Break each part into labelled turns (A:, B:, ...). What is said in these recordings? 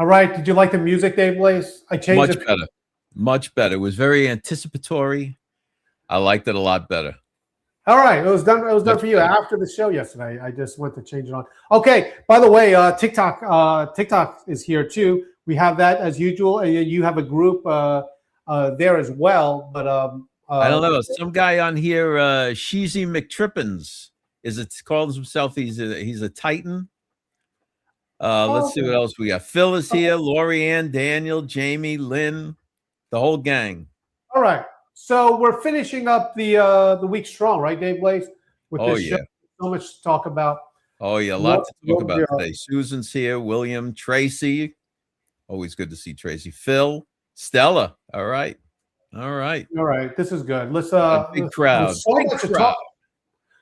A: All right. Did you like the music, Dave Blaze? I changed
B: Much
A: it.
B: better. Much better. It was very anticipatory. I liked it a lot better.
A: All right. It was done. It was done
B: Much
A: for you
B: better.
A: after the show yesterday. I just went to change it on. Okay. By the way, TikTok is here too. We have that as usual. You have a group there as well. But
B: I don't know. Some guy on here, Sheezy McTrippins, calls himself. He's a Titan. Let's see what else we got. Phil is here. Lori Ann, Daniel, Jamie, Lynn, the whole gang.
A: All right. So we're finishing up the week strong, right, Dave Blaze? With this show. So much to talk about.
B: Oh yeah, a lot to talk about today. Susan's here. William, Tracy. Always good to see Tracy. Phil, Stella. All right.
A: This is good. Let's
B: big crowd.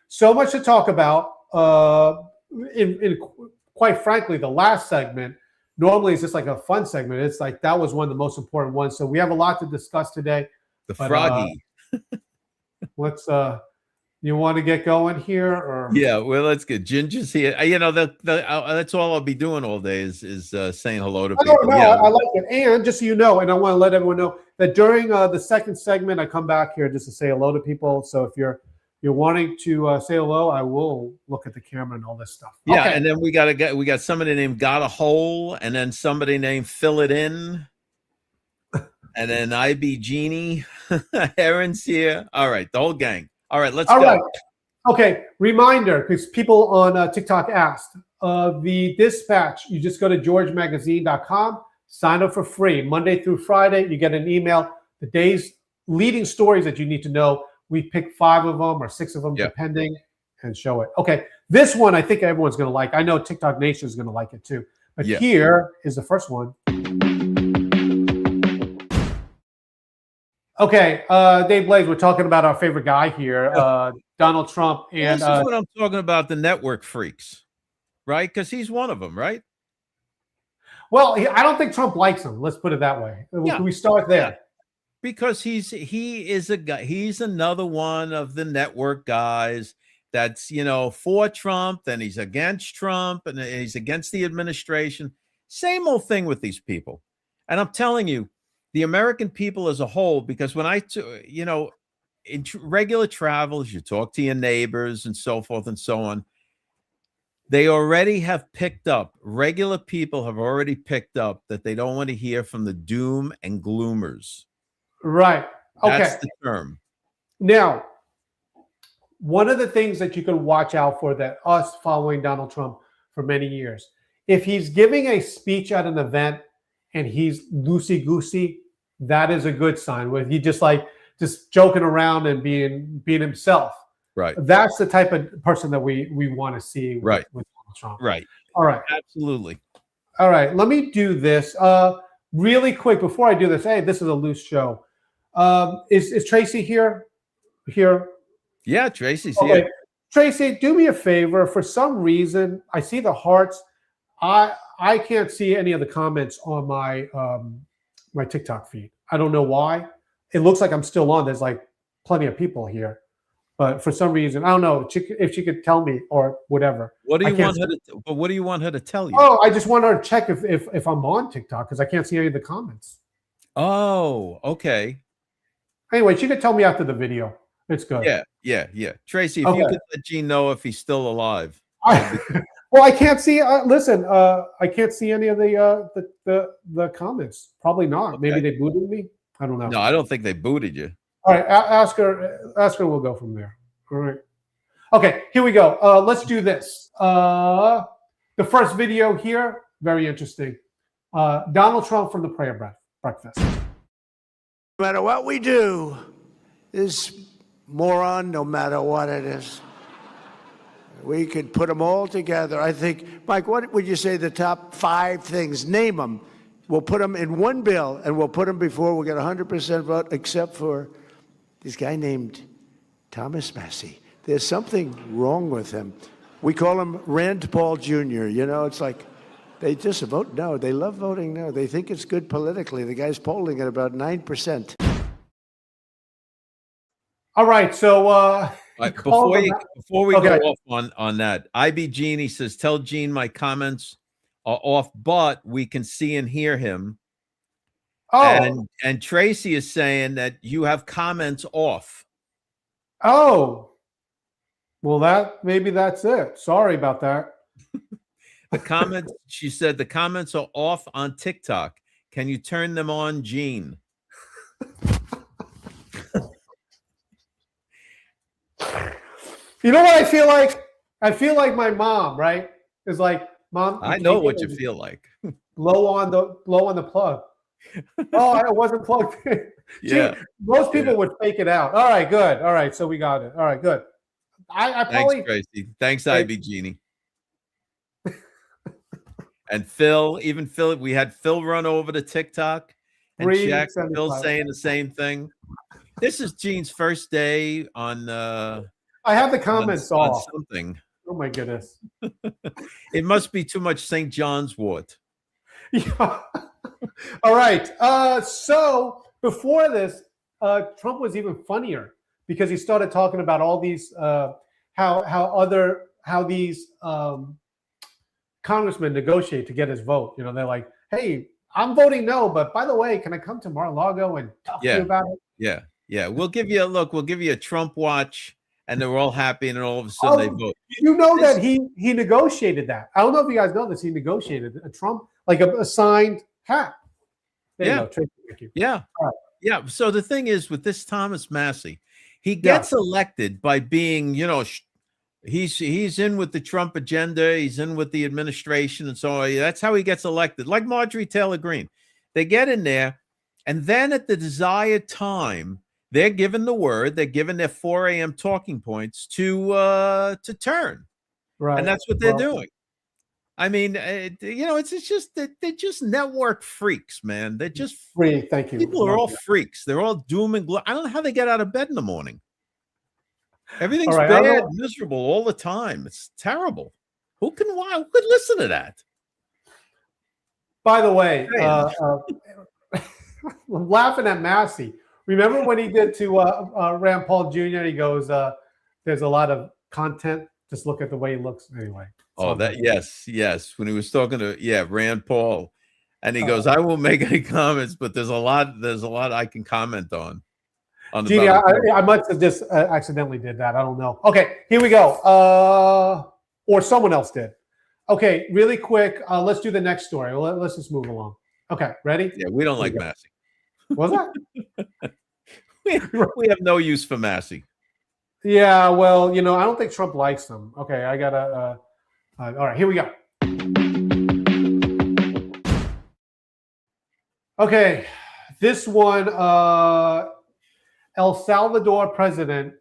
A: So much to talk about. In quite frankly, the last segment normally is just like a fun segment. It's like that was one of the most important ones. So we have a lot to discuss today.
B: Froggy.
A: Let's you want to get going here, or
B: yeah? Well, let's get Ginger's here. You know, that's all I'll be doing all day is saying hello to people.
A: I like it. And just so you know, and I want to let everyone know that during the second segment, I come back here just to say hello to people. So if you're wanting to say hello, I will look at the camera and all this stuff.
B: Yeah, okay. And then we got somebody named Got a Hole, and then somebody named Fill It In. And then IB Genie, Aaron's here. All right, the whole gang. All right, let's go.
A: Right. Okay, reminder, because people on TikTok asked, the dispatch, you just go to georgemagazine.com, sign up for free. Monday through Friday, you get an email. The day's leading stories that you need to know. We pick 5 of them or 6 of them, depending, and show it. Okay, this one I think everyone's going to like. I know TikTok Nation is going to like it too. But here is the first one. Okay, Dave Blaze, we're talking about our favorite guy here, Donald Trump. And
B: this is what I'm talking about, the network freaks, right? Because he's one of them, right?
A: Well, I don't think Trump likes him. Let's put it that way. Can we start there? Yeah.
B: Because he is a guy. He's another one of the network guys that's, for Trump, then he's against Trump, and he's against the administration. Same old thing with these people. And I'm telling you, the American people as a whole, because when in regular travels, you talk to your neighbors and so forth and so on, they already have picked up, regular people have already picked up that they don't want to hear from the doom and gloomers.
A: Right. Okay.
B: That's the term.
A: Now, one of the things that you can watch out for, that us following Donald Trump for many years, if he's giving a speech at an event and he's loosey-goosey, that is a good sign. Where he just joking around and being himself.
B: Right.
A: That's the type of person that we want to see with Donald Trump.
B: Right.
A: All right.
B: Absolutely.
A: All right. Let me do this really quick before I do this. Hey, this is a loose show. Is Tracy here?
B: Yeah, Tracy's here.
A: Tracy, do me a favor. For some reason, I see the hearts. I can't see any of the comments on my my TikTok feed. I don't know why. It looks like I'm still on. There's like plenty of people here, but for some reason, I don't know if she could tell me or whatever.
B: What do you want her to? But what do you want her to tell you?
A: Oh, I just want her to check if I'm on TikTok because I can't see any of the comments.
B: Oh, okay.
A: Anyway, she could tell me after the video. It's good.
B: Yeah. Tracy, if you could let Gene know if he's still alive.
A: Well, I can't see. Listen, I can't see any of the comments. Probably not. Maybe they booted me. I don't know.
B: No, I don't think they booted you.
A: All right, ask her. We'll go from there. All right. Okay, here we go. Let's do this. The first video here, very interesting. Donald Trump from the prayer breakfast.
C: No matter what we do, this moron, no matter what it is, we could put them all together. I think, Mike, what would you say the top 5 things? Name them. We'll put them in one bill, and we'll put them before we get 100% vote, except for this guy named Thomas Massie. There's something wrong with him. We call him Rand Paul Jr. It's like they just vote no. They love voting no. They think it's good politically. The guy's polling at about 9%.
A: All right, so
B: before we go off on that, IB Genie says, tell Gene my comments are off, but we can see and hear him.
A: Oh,
B: And Tracy is saying that you have comments off.
A: oh. Well, maybe that's it. Sorry about that.
B: The comments, she said, the comments are off on TikTok. Can you turn them on, Gene?
A: You know what I feel like? I feel like my mom, right? Is like, Mom,
B: I know what you feel like.
A: blow on the plug. Oh, I wasn't plugged in.
B: Yeah.
A: Gee, most people would fake it out. All right, good. All right, so we got it. All right, good. I
B: Thanks,
A: probably
B: Tracy. Thanks, Ivy Genie. And Phil, even Phil, we had Phil run over to TikTok and check. Phil
A: 375.
B: saying the same thing. This is Gene's first day on
A: I have the comments
B: on
A: off.
B: something.
A: Oh my goodness.
B: It must be too much St. John's wort.
A: Yeah. All right. So before this, Trump was even funnier because he started talking about all these how these congressmen negotiate to get his vote. You know, they're like, "Hey, I'm voting no, but by the way, can I come to Mar-a-Lago and talk to you about it?"
B: Yeah. We'll give you a Trump watch, and they're all happy, and then all of a sudden they vote.
A: You know that he negotiated that. I don't know if you guys know this. He negotiated a Trump like a signed hat. There you go, Tracy, thank you.
B: Yeah.
A: Right.
B: Yeah. So the thing is with this Thomas Massie, he gets elected by being, he's in with the Trump agenda. He's in with the administration and so on. That's how he gets elected. Like Marjorie Taylor Greene. They get in there, and then at the desired time, they're given the word. They're given their 4 a.m. talking points to turn.
A: Right.
B: And that's what they're doing. I mean, it's just that they're just network freaks, man. They're just
A: free. Thank you.
B: People are all freaks. They're all doom and gloom. I don't know how they get out of bed in the morning. Everything's bad, miserable all the time. It's terrible. Who could listen to that?
A: By the way, I'm laughing at Massie. Remember when he did to Rand Paul Jr.? He goes, "There's a lot of content. Just look at the way he looks." Anyway.
B: Oh, yes. When he was talking to Rand Paul, and he goes, "I won't make any comments, but there's a lot I can comment on."
A: Genie, I must have just accidentally did that. I don't know. Okay, here we go. Or someone else did. Okay, really quick. Let's do the next story. Let's just move along. Okay, ready?
B: Yeah, we don't like Massie.
A: Was that?
B: we have no use for Massie.
A: Yeah, well, I don't think Trump likes them. Okay, I gotta. All right, here we go. Okay, this one, El Salvador president,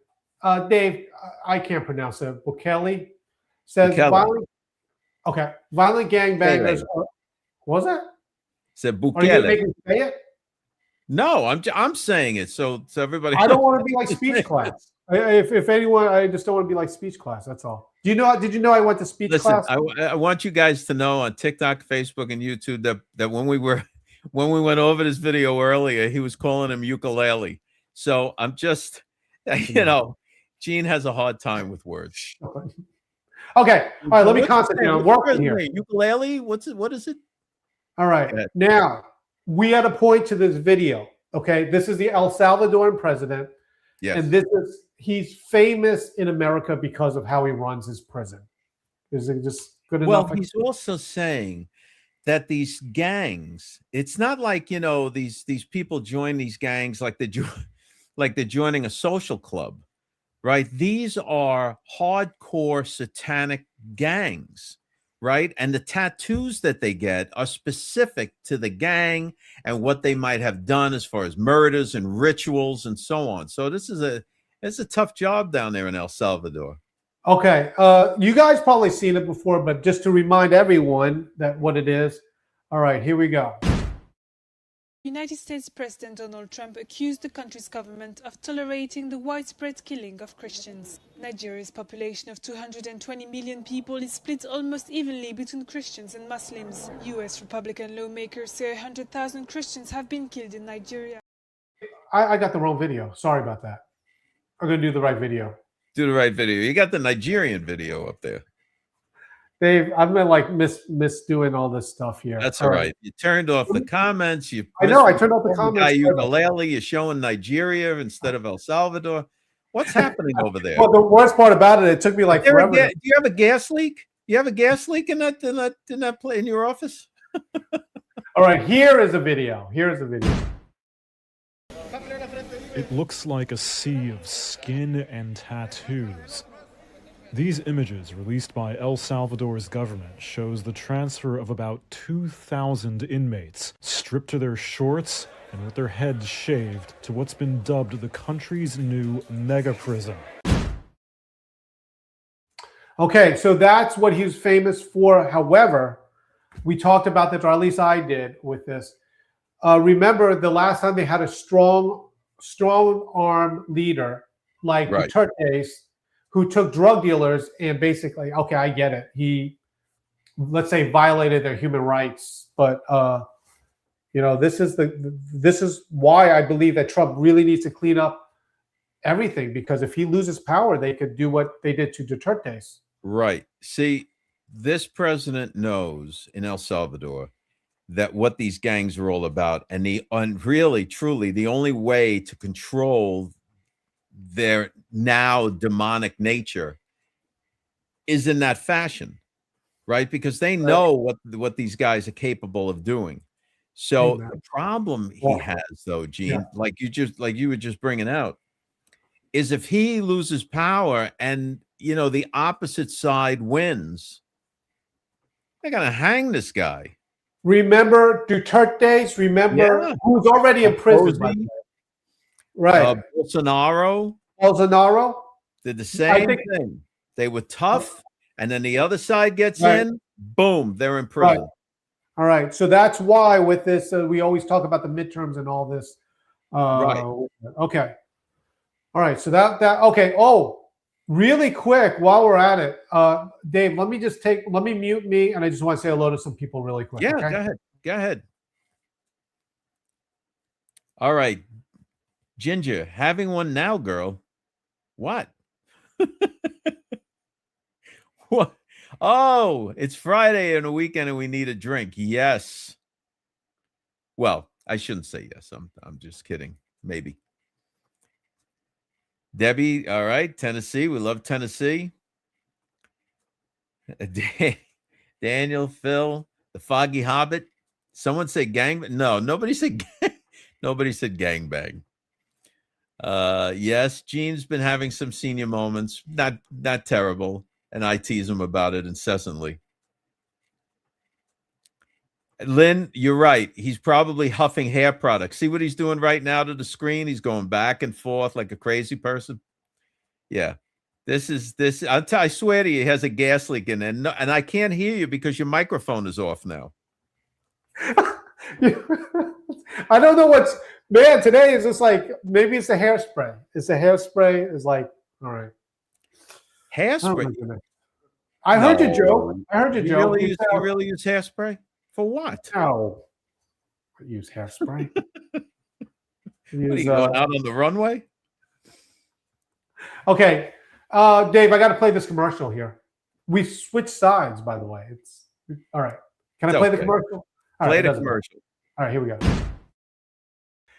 A: Dave, I can't pronounce it, Bukele, says violent gangbangers. Was that?
B: Said Bukele.
A: Are you gonna make me say it?
B: No, I'm saying it so everybody.
A: I don't want to be like speech class. If anyone, I just don't want to be like speech class. That's all. Did you know I went to speech class?
B: I want you guys to know on TikTok, Facebook, and YouTube that when we went over this video earlier, he was calling him ukulele. So I'm just, Gene has a hard time with words.
A: Okay, all right. Let me concentrate on working here.
B: Ukulele? What is it?
A: All right. Now we had a point to this video. Okay, this is the El Salvadoran president.
B: Yes.
A: And he's famous in America because of how he runs his prison. Is it just good enough?
B: Well, he's also saying that these gangs, it's not like, these people join these gangs like they're joining a social club, right? These are hardcore satanic gangs, right? And the tattoos that they get are specific to the gang and what they might have done as far as murders and rituals and so on. So it's a tough job down there in El Salvador.
A: Okay. You guys probably seen it before, but just to remind everyone that what it is. All right, here we go.
D: United States President Donald Trump accused the country's government of tolerating the widespread killing of Christians. Nigeria's population of 220 million people is split almost evenly between Christians and Muslims. U.S. Republican lawmakers say 100,000 Christians have been killed in Nigeria.
A: I got the wrong video. Sorry about that. I'm going to do the right video.
B: Do the right video. You got the Nigerian video up there.
A: Dave, I've been like miss doing all this stuff here.
B: That's all right. You turned off the comments. You
A: I know. I turned off the comments.
B: Guy ukulele. You're showing Nigeria instead of El Salvador. What's happening over there?
A: Well, the worst part about it took me like forever.
B: Do you have a gas leak? You have a gas leak in that in your office?
A: All right, here is a video. Here's a video.
E: It looks like a sea of skin and tattoos. These images released by El Salvador's government shows the transfer of about 2,000 inmates stripped to their shorts and with their heads shaved to what's been dubbed the country's new mega prison.
A: Okay, so that's what he was famous for. However, we talked about this, or at least I did with this. Remember the last time they had a strong arm leader like Duterte, who took drug dealers and basically, okay, I get it. He, let's say, violated their human rights, but this is why I believe that Trump really needs to clean up everything, because if he loses power, they could do what they did to Duterte.
B: Right. See, this president knows in El Salvador that what these gangs are all about, and really, truly, the only way to control their now demonic nature is in that fashion, right? Because they know what these guys are capable of doing. So the problem he has, though, Gene, like you were just bringing out, is if he loses power and the opposite side wins, they're gonna hang this guy.
A: Remember Duterte? Remember who's already in prison? By the way. Right.
B: Bolsonaro did the same thing. They were tough, and then the other side gets in, boom, they're in prison.
A: Right. All right. So that's why with this, we always talk about the midterms and all this.
B: Right.
A: Okay. All right. So okay. Oh, really quick while we're at it, Dave, let me mute me, and I just want to say hello to some people really quick.
B: Yeah,
A: okay?
B: Go ahead. All right. Ginger, having one now, girl. What? What? Oh, it's Friday and a weekend and we need a drink. Yes. Well, I shouldn't say yes. I'm just kidding. Maybe. Debbie, all right. Tennessee. We love Tennessee. Daniel, Phil, the Foggy Hobbit. Someone say gang. No, nobody said gangbang. Yes, Gene's been having some senior moments. Not terrible. And I tease him about it incessantly. Lynn, you're right. He's probably huffing hair products. See what he's doing right now to the screen? He's going back and forth like a crazy person. Yeah. This. I swear to you, he has a gas leak in there. And I can't hear you because your microphone is off now.
A: I don't know man, today is just like, maybe it's a hairspray. It's a hairspray. It's like, all right.
B: Hairspray?
A: Oh, I heard your joke.
B: You really use hairspray? For what?
A: No. I use hairspray.
B: What are you going out on the runway?
A: Okay. Dave, I got to play this commercial here. We switched sides, by the way. It's all right. Can I play the commercial?
B: Play the commercial.
A: All right, here we go.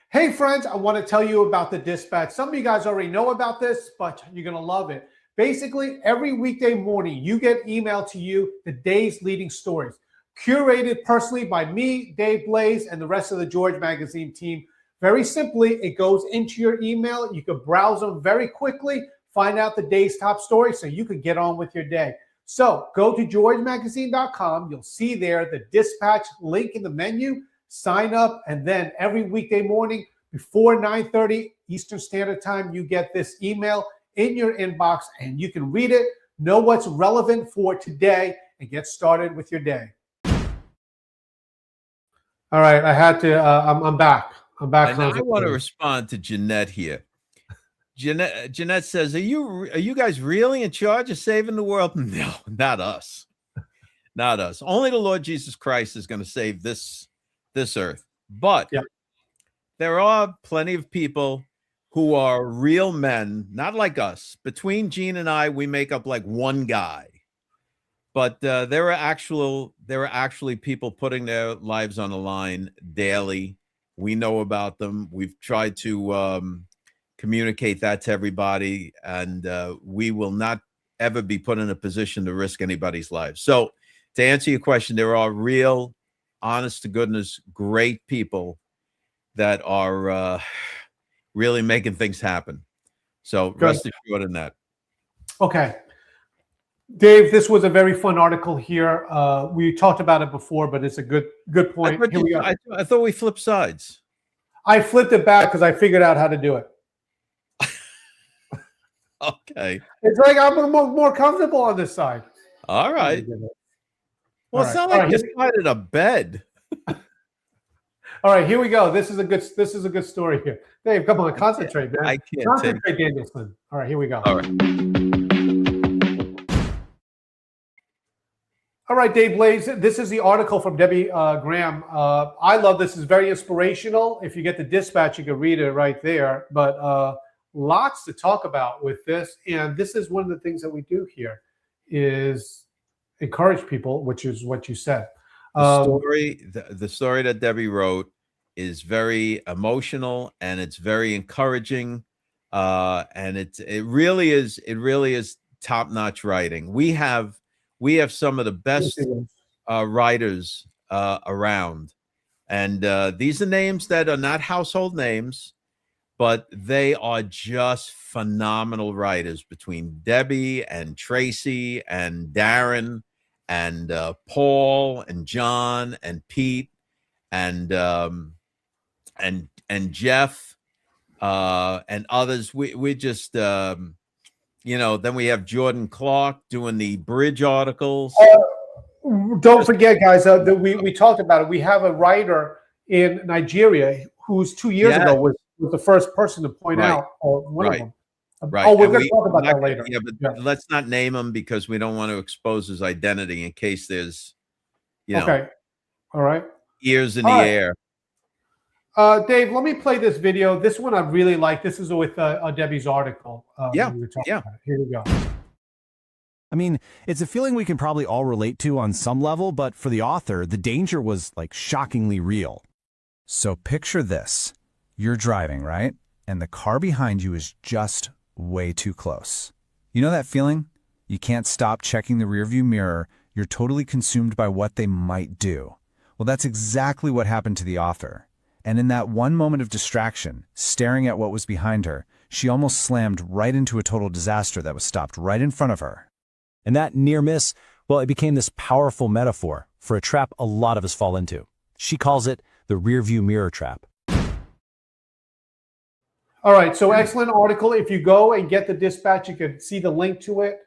A: Hey, friends, I want to tell you about the Dispatch. Some of you guys already know about this, but you're going to love it. Basically, every weekday morning, you get emailed to you the day's leading stories, curated personally by me, Dave Blaze, and the rest of the George Magazine team. Very simply, it goes into your email. You can browse them very quickly, find out the day's top stories so you can get on with your day. So go to georgemagazine.com. You'll see there the Dispatch link in the menu. Sign up, and then every weekday morning before 9:30 Eastern Standard Time, you get this email in your inbox, and you can read it, know what's relevant for today, and get started with your day. All right, I had to. I'm back. I'm back.
B: And I want to respond to Jeanette here. Jeanette says, "Are you guys really in charge of saving the world?" No, not us. Not us. Only the Lord Jesus Christ is going to save this earth. But there are plenty of people who are real men, not like us. Between Gene and I, we make up like one guy but there are actually people putting their lives on the line daily. We know about them. We've tried to communicate that to everybody, and we will not ever be put in a position to risk anybody's lives. So to answer your question, there are real, honest to goodness, great people that are really making things happen. So rest assured in that.
A: Okay. Dave, this was a very fun article here. We talked about it before, but it's a good point. Here we go.
B: I thought we flipped sides.
A: I flipped it back because I figured out how to do it.
B: Okay.
A: It's like I'm more comfortable on this side.
B: All right. Well, it's not like you started a bed.
A: All right, here we go. This is a good story here. Dave, come on, concentrate, man.
B: I can't
A: concentrate, Danielson. All right, here we go.
B: All right.
A: All right, Dave Blaze. This is the article from Debbie Graham. I love this. It's very inspirational. If you get the dispatch, you can read it right there. But lots to talk about with this. And this is one of the things that we do here is encourage people, which is what you said.
B: The story that Debbie wrote is very emotional and it's very encouraging. And it really is top-notch writing. We have some of the best writers around. And these are names that are not household names, but they are just phenomenal writers between Debbie and Tracy and Darren and Paul and John and Pete and Jeff and others. We just then we have Jordan Clark doing the bridge articles.
A: Don't forget, guys, that we talked about it. We have a writer in Nigeria who's 2 years ago was the first person to point out one of them.
B: Right.
A: Oh, we're going to talk about that later.
B: Yeah, but let's not name him because we don't want to expose his identity in case there's,
A: okay. All right.
B: Ears in the air.
A: Dave, let me play this video. This one I really like. This is with Debbie's article.
B: Yeah.
A: Here we go.
F: I mean, it's a feeling we can probably all relate to on some level, but for the author, the danger was like shockingly real. So picture this. You're driving, right? And the car behind you is just way too close. You know that feeling? You can't stop checking the rearview mirror. You're totally consumed by what they might do. Well, that's exactly what happened to the author. And in that one moment of distraction, staring at what was behind her, she almost slammed right into a total disaster that was stopped right in front of her.
G: And that near miss, well, it became this powerful metaphor for a trap a lot of us fall into. She calls it the rearview mirror trap.
A: All right, so excellent article. If you go and get the dispatch, you can see the link to it.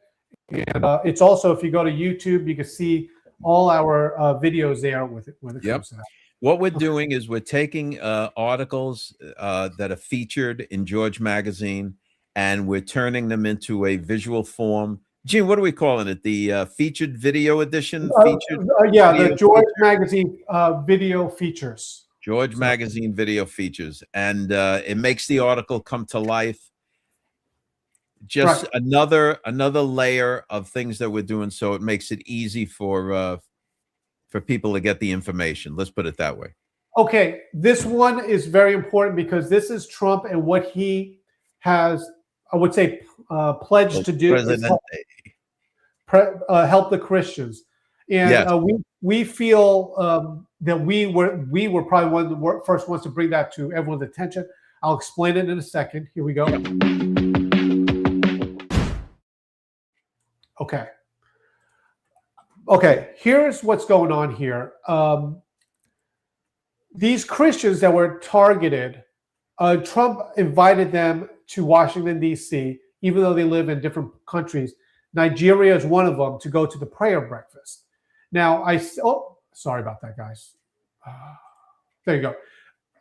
A: And it's also, if you go to YouTube, you can see all our videos there with it. When it comes to that.
B: What we're doing is we're taking articles that are featured in George Magazine, and we're turning them into a visual form. Gene, what are we calling it? The featured video edition?
A: The George Magazine video features.
B: George Magazine video features, and it makes the article come to life. Just another layer of things that we're doing, so it makes it easy for people to get the information. Let's put it that way.
A: Okay, this one is very important because this is Trump and what he has, I would say, pledged to do is help the Christians. And we feel that we were probably one of the first ones to bring that to everyone's attention. I'll explain it in a second. Here we go. Okay, here's what's going on here. These Christians that were targeted, Trump invited them to Washington, D.C., even though they live in different countries. Nigeria is one of them, to go to the prayer breakfast. Now, sorry about that, guys. There you go.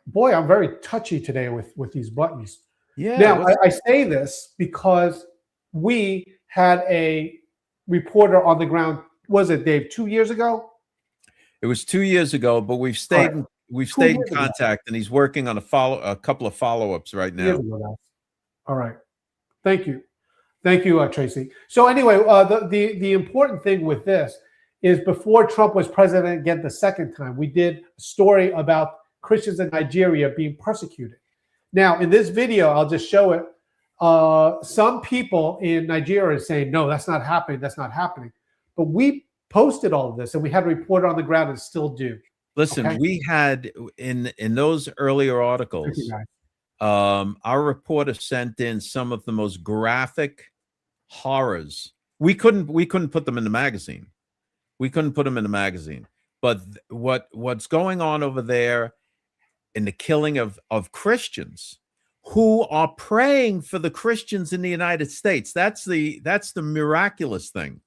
A: Boy, I'm very touchy today with these buttons.
B: Yeah.
A: Now, I say this because we had a reporter on the ground. Was it, Dave, 2 years ago?
B: It was 2 years ago, but we've stayed in contact, and he's working on a couple of follow-ups right now.
A: All right. Thank you. Thank you, Tracy. So anyway, the important thing with this is before Trump was president again the second time, we did a story about Christians in Nigeria being persecuted. Now, in this video, I'll just show it. Some people in Nigeria are saying, no, that's not happening. That's not happening. But we posted all of this, and we had a reporter on the ground and still do.
B: Listen,
A: Okay?
B: we had in those earlier articles, our reporter sent in some of the most graphic horrors. We couldn't put them in the magazine. We couldn't put them in the magazine. But what's going on over there in the killing of Christians who are praying for the Christians in the United States. That's the miraculous thing,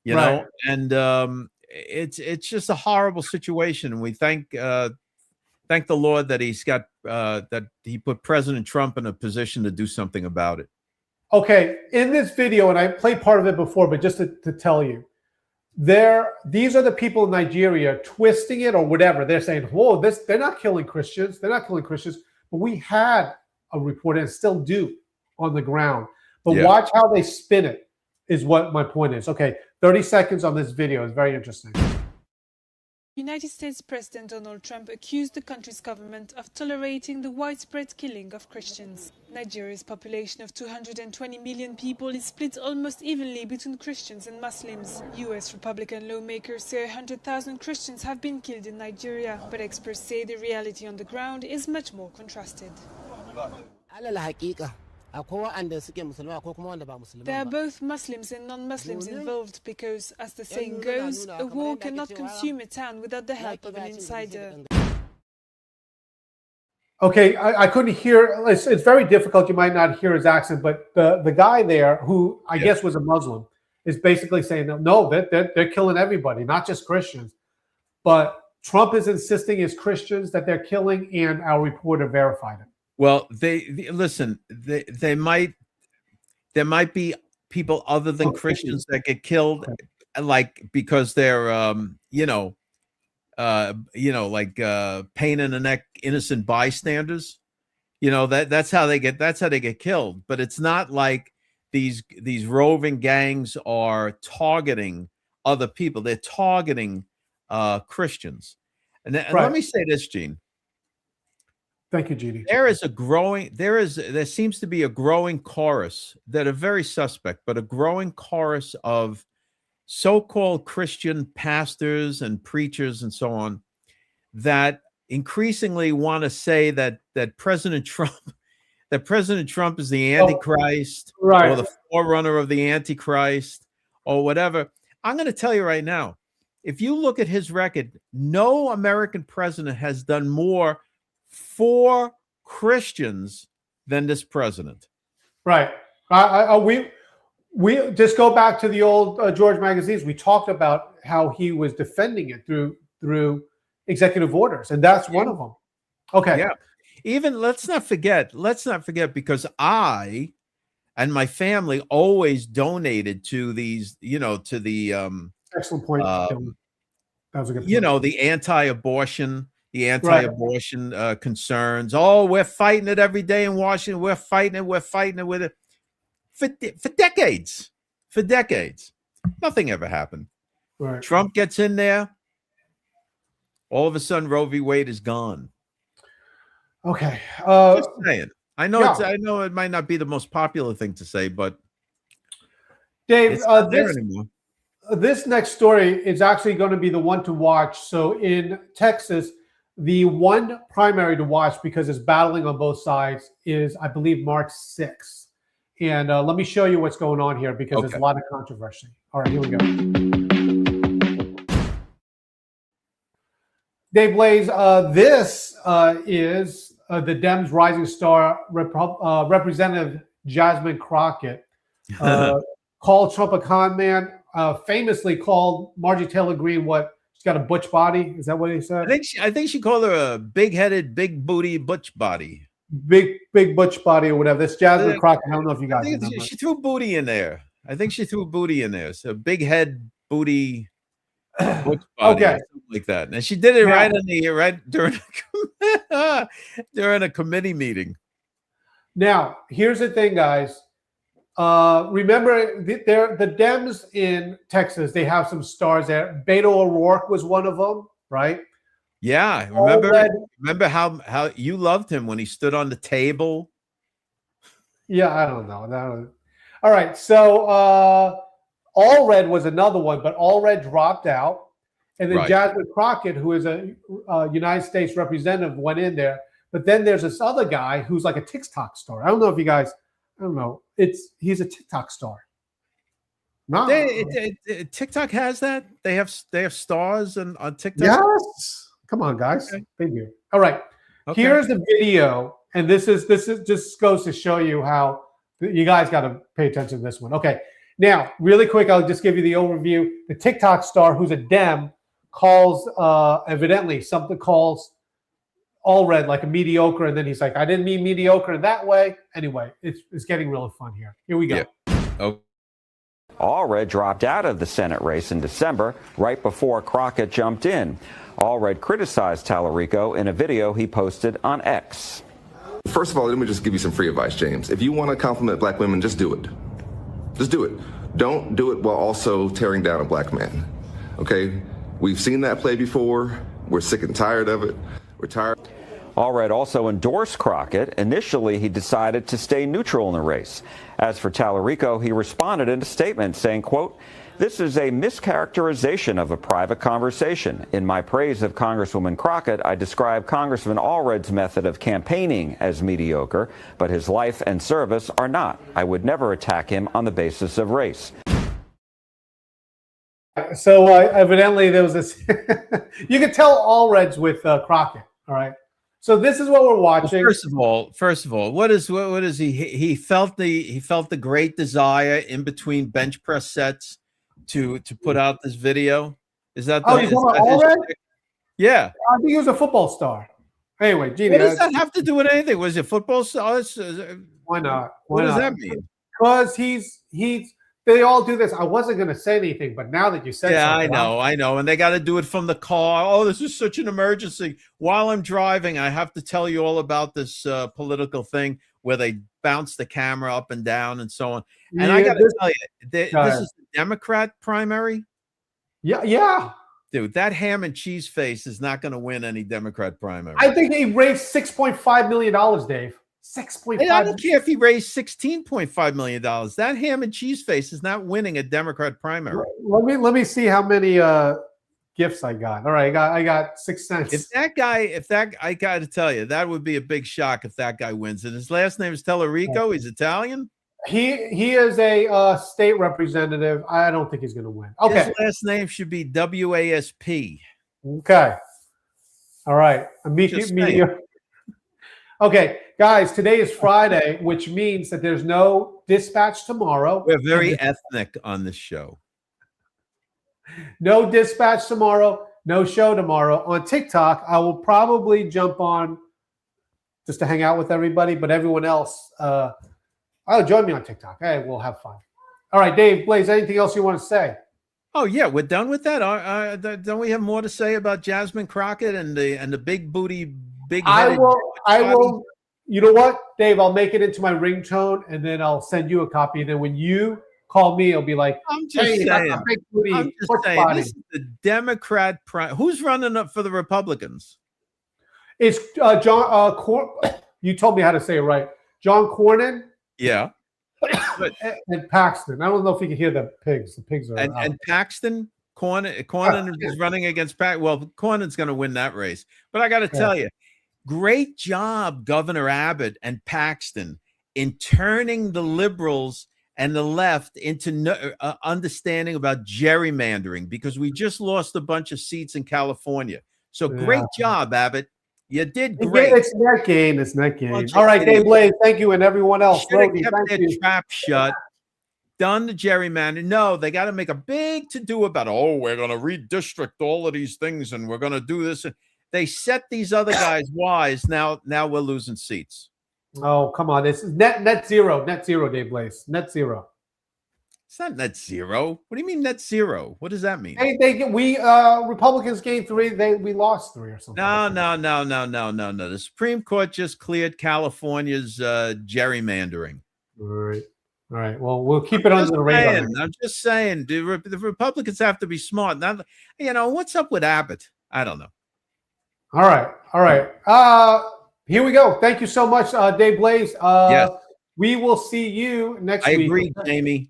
B: you know. And it's just a horrible situation. We thank the Lord that he's got that he put President Trump in a position to do something about it.
A: Okay, in this video, and I played part of it before, but just to tell you, these are the people in Nigeria twisting it or whatever. They're saying, whoa, they're not killing Christians. They're not killing Christians. But we had a reporter and still do on the ground. But watch how they spin it is what my point is. Okay, 30 seconds on this video is very interesting.
D: United States President Donald Trump accused the country's government of tolerating the widespread killing of Christians. Nigeria's population of 220 million people is split almost evenly between Christians and Muslims. US Republican lawmakers say 100,000 Christians have been killed in Nigeria, but experts say the reality on the ground is much more contrasted. There are both Muslims and non-Muslims involved because, as the saying goes, a war cannot consume a town without the help of an insider.
A: Okay, I couldn't hear. It's very difficult. You might not hear his accent, but the guy there, who I guess was a Muslim, is basically saying, no, they're killing everybody, not just Christians. But Trump is insisting it's Christians that they're killing, and our reporter verified it.
B: Well, listen. There might be people other than Christians that get killed, like because they're like pain in the neck, innocent bystanders. You know that's how they get killed. But it's not like these roving gangs are targeting other people. They're targeting Christians. And let me say this, Gene.
A: Thank you, Genie.
B: There seems to be a growing chorus that are very suspect, but a growing chorus of so-called Christian pastors and preachers and so on that increasingly want to say that President Trump is the Antichrist or the forerunner of the Antichrist or whatever. I'm going to tell you right now, if you look at his record, no American president has done more for Christians than this president. Right.
A: We just go back to the old George magazines. We talked about how he was defending it through executive orders, and that's one of them. Okay.
B: Yeah. Even let's not forget, because I and my family always donated to these, to the
A: excellent point. That was a good point.
B: The anti-abortion concerns. Oh, we're fighting it every day in Washington. We're fighting it with it for decades. For decades. Nothing ever happened.
A: Right.
B: Trump gets in there. All of a sudden, Roe v. Wade is gone.
A: Okay.
B: Just saying. I know I know it might not be the most popular thing to say, but
A: Dave,
B: it's not there anymore.
A: This next story is actually going to be the one to watch. So in Texas, the one primary to watch, because it's battling on both sides, is, I believe, March 6th. And let me show you what's going on here, because there's a lot of controversy. All right, here we go. Dave Blaze, this is the Dems' rising star, Representative Jasmine Crockett, called Trump a con man, famously called Marjorie Taylor Greene what? She's got a butch body. Is that what he said?
B: I think she called her a big-headed, big booty butch body.
A: Big butch body or whatever. This Jasmine Crockett. I don't know if you guys remember.
B: She threw booty in there. I think she threw booty in there. So big head booty butch body, or something like that. And she did it during a committee meeting.
A: Now, here's the thing, guys. Remember, the Dems in Texas, they have some stars there. Beto O'Rourke was one of them, right?
B: Yeah, remember how you loved him when he stood on the table?
A: Yeah, I don't know. All right, so Allred was another one, but Allred dropped out. And then
B: Right.
A: Jasmine Crockett, who is a United States representative, went in there. But then there's this other guy who's like a TikTok star. I don't know if you guys, I don't know. He's a TikTok star. No.
B: TikTok has that. They have stars on TikTok.
A: Yes. Come on, guys.
B: Okay.
A: They do. All right.
B: Okay.
A: Here's the video, and this is just goes to show you how you guys got to pay attention to this one. Okay. Now, really quick, I'll just give you the overview. The TikTok star, who's a Dem, calls evidently something calls Allred like a mediocre, and then he's like, I didn't mean mediocre in that way. Anyway, it's getting really fun here. Here we go.
B: Yeah. Oh.
H: Allred dropped out of the Senate race in December, right before Crockett jumped in. Allred criticized Tallarico in a video he posted on X.
I: First of all, let me just give you some free advice, James. If you want to compliment black women, just do it. Just do it. Don't do it while also tearing down a black man. Okay? We've seen that play before. We're sick and tired of it. We're tired.
H: Allred also endorsed Crockett. Initially, he decided to stay neutral in the race. As for Tallarico, he responded in a statement saying, quote, "This is a mischaracterization of a private conversation. In my praise of Congresswoman Crockett, I describe Congressman Allred's method of campaigning as mediocre, but his life and service are not. I would never attack him on the basis of race."
A: So evidently there was this. You could tell Allred's with Crockett. All right. So this is what we're watching.
B: Well, first of all, what is he? He felt the great desire in between bench press sets to put out this video. Is that?
A: Oh, you're talking about Allred?
B: Yeah,
A: I think he was a football star. Anyway, Gina,
B: what does that have to do with anything? Was it football star?
A: Why not?
B: What does that mean?
A: Because he's. They all do this. I wasn't going to say anything, but now that you said something.
B: I know. And they got to do it from the car. Oh, this is such an emergency. While I'm driving, I have to tell you all about this political thing where they bounce the camera up and down and so on. And I got to tell you, this is the Democrat primary.
A: Yeah.
B: Dude, that ham and cheese face is not going to win any Democrat primary.
A: I think he raised $6.5 million, Dave. 6.5.
B: I don't care if he raised $16.5 million. That ham and cheese face is not winning a Democrat primary.
A: Let me see how many gifts I got. All right, I got 6 cents.
B: If that I got to tell you, that would be a big shock if that guy wins. And his last name is Tallarico. He's Italian.
A: He is a state representative. I don't think he's going to win. Okay.
B: His last name should be WASP.
A: Okay. All right. Okay, guys, today is Friday, which means that there's no dispatch tomorrow.
B: We're very ethnic on this show.
A: No dispatch tomorrow, no show tomorrow. On TikTok, I will probably jump on just to hang out with everybody, but everyone else, join me on TikTok. Hey, we'll have fun. All right, Dave, Blaze, anything else you want to say?
B: Oh, yeah, we're done with that. Don't we have more to say about Jasmine Crockett and the big booty,
A: I will. You know what, Dave? I'll make it into my ringtone, and then I'll send you a copy. And then when you call me, it'll be like,
B: I'm just saying. This is the Democrat who's running up for the Republicans?
A: It's John. You told me how to say it right. John Cornyn.
B: Yeah.
A: And Paxton. I don't know if you can hear the pigs. The pigs are.
B: And Paxton. Cornyn is running against Paxton. Well, Cornyn's going to win that race. But I got to tell you. Great job, Governor Abbott and Paxton, in turning the liberals and the left into understanding about gerrymandering, because we just lost a bunch of seats in California. So great job, Abbott. You did great.
A: It's net gain. All right, Dave Blaze, thank you, and everyone else.
B: Should have kept their trap shut. Done the gerrymandering. No, they got to make a big to-do about, we're going to redistrict all of these things, and we're going to do this. They set these other guys wise. Now we're losing seats.
A: Oh, come on. This is net zero, Dave Blaze. Net zero.
B: It's not net zero. What do you mean net zero? What does that mean?
A: Republicans gained 3, we lost 3 or something.
B: No. The Supreme Court just cleared California's gerrymandering.
A: All right. All right. Well, we'll keep it under the radar.
B: I'm just saying, the Republicans have to be smart. Not, what's up with Abbott? I don't know.
A: All right. Here we go. Thank you so much, Dave Blaze.
B: Yes.
A: We will see you next week.
B: I agree, Jamie.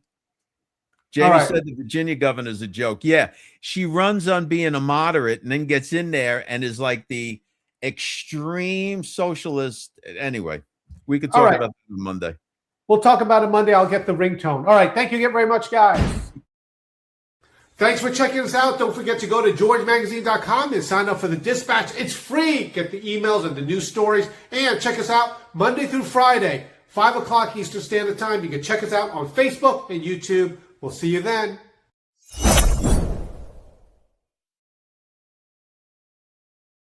B: Jamie said the Virginia governor's a joke. Yeah, she runs on being a moderate and then gets in there and is like the extreme socialist. Anyway, we could talk about that Monday.
A: We'll talk about it Monday. I'll get the ringtone. All right. Thank you very much, guys. Thanks for checking us out. Don't forget to go to georgemagazine.com and sign up for the Dispatch. It's free. Get the emails and the news stories. And check us out Monday through Friday, 5 o'clock Eastern Standard Time. You can check us out on Facebook and YouTube. We'll see you then.